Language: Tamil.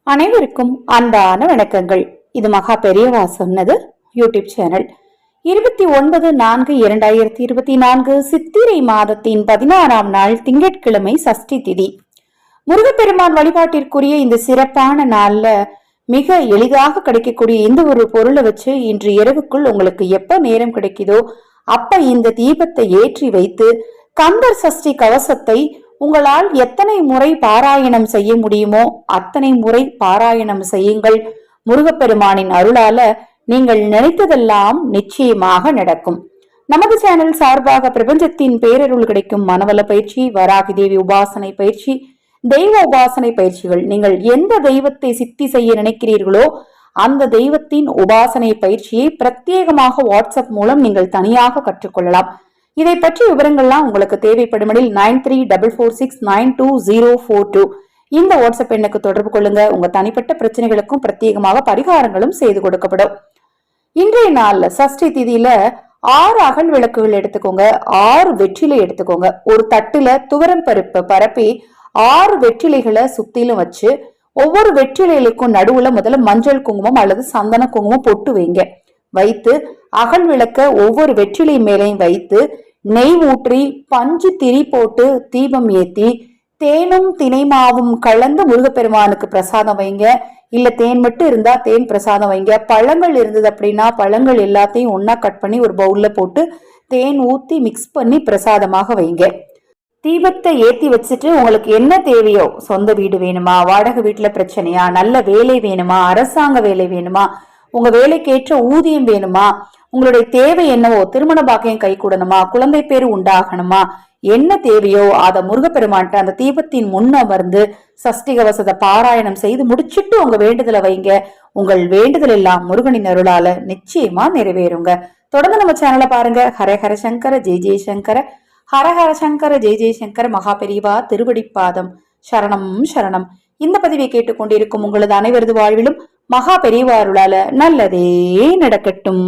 அனைவருக்கும் அன்பான வணக்கங்கள். இது மகா பெரியவா சொன்னது யூடியூப் சேனல். 29/4/2024 சித்திரை மாதத்தின் 16ஆம் நாள் திங்கட்கிழமை சஷ்டி திதி. முருகப்பெருமான் வழிபாட்டிற்குரிய இந்த சிறப்பான நாள்ல மிக எளிதாக கிடைக்கக்கூடிய இந்த ஒரு பொருளை வச்சு இன்று இரவுக்குள் உங்களுக்கு எப்ப நேரம் கிடைக்குதோ அப்ப இந்த தீபத்தை ஏற்றி வைத்து கந்தர் சஷ்டி கவசத்தை உங்களால் எத்தனை முறை பாராயணம் செய்ய முடியுமோ அத்தனை முறை பாராயணம் செய்யுங்கள். முருகப்பெருமானின் அருளால நீங்கள் நினைத்ததெல்லாம் நிச்சயமாக நடக்கும். நமது சேனல் சார்பாக பிரபஞ்சத்தின் பேரருள் கிடைக்கும் மனவள பயிற்சி, வராகி தேவி உபாசனை பயிற்சி, தெய்வ உபாசனை பயிற்சிகள், நீங்கள் எந்த தெய்வத்தை சித்தி செய்ய நினைக்கிறீர்களோ அந்த தெய்வத்தின் உபாசனை பயிற்சியை பிரத்யேகமாக வாட்ஸ்அப் மூலம் நீங்கள் தனியாக கற்றுக்கொள்ளலாம். இதை பற்றி விவரங்கள்லாம் உங்களுக்கு தேவைப்படுமெனில் 9344692042 இந்த வாட்ஸ்அப் எண்ணுக்கு தொடர்பு கொள்ளுங்க. உங்க தனிப்பட்ட பிரச்சனைகளுக்கும் பிரத்யேகமாக பரிகாரங்களும் செய்து கொடுக்கப்படும். இன்றைய நாள்ல சஷ்டி திதியில 6 அகல் விளக்குகள் எடுத்துக்கோங்க, 6 வெற்றிலை எடுத்துக்கோங்க. ஒரு தட்டுல துவரம் பருப்பு பரப்பி 6 வெற்றிலைகளை சுத்திலும் வச்சு ஒவ்வொரு வெற்றிலைகளுக்கும் நடுவுல முதல்ல மஞ்சள் குங்குமம் அல்லது சந்தன குங்குமம் பொட்டு வைங்க. வைத்து அகல் விளக்க ஒவ்வொரு வெற்றிலை மேலையும் வைத்து நெய் ஊற்றி பஞ்சு திரி போட்டு தீபம் ஏத்தி தேனும் தினைமாவும் கலந்து முருகப்பெருமானுக்கு பிரசாதம் வைங்க. இல்ல தேன் மட்டும் இருந்தா தேன் பிரசாதம் வைங்க. பழங்கள் இருந்தது அப்படின்னா பழங்கள் எல்லாத்தையும் ஒன்னா கட் பண்ணி ஒரு பவுல்ல போட்டு தேன் ஊத்தி மிக்ஸ் பண்ணி பிரசாதமாக வைங்க. தீபத்தை ஏத்தி வச்சுட்டு உங்களுக்கு என்ன தேவையோ, சொந்த வீடு வேணுமா, வாடகை வீட்டுல பிரச்சனையா, நல்ல வேலை வேணுமா, அரசாங்க வேலை வேணுமா, உங்க வேலைக்கேற்ற ஊதியம் வேணுமா, உங்களுடைய தேவை என்னவோ, திருமண பாக்கியம் கை கூடணுமா, குழந்தை பேரு உண்டாகணுமா, என்ன தேவையோ அத முருகப்பெருமான்ட்ட அந்த தீபத்தின் முன்னமர்ந்து சஷ்டி கவசத்தை பாராயணம் செய்து முடிச்சுட்டு உங்க வேண்டுதலை வைங்க. உங்கள் வேண்டுதல் எல்லாம் முருகனின் அருளால நிச்சயமா நிறைவேறுங்க. தொடர்ந்து நம்ம சேனலை பாருங்க. ஹரஹர சங்கர ஜெய ஜெயசங்கர, ஹரஹர சங்கர ஜெய ஜெயசங்கர, மகா பெரியவா திருவடிப்பாதம் சரணம் சரணம். இந்த பதிவை கேட்டுக்கொண்டிருக்கும் உங்களது அனைவரது வாழ்விலும் மகா பெரியவா அருளால நல்லதே நடக்கட்டும்.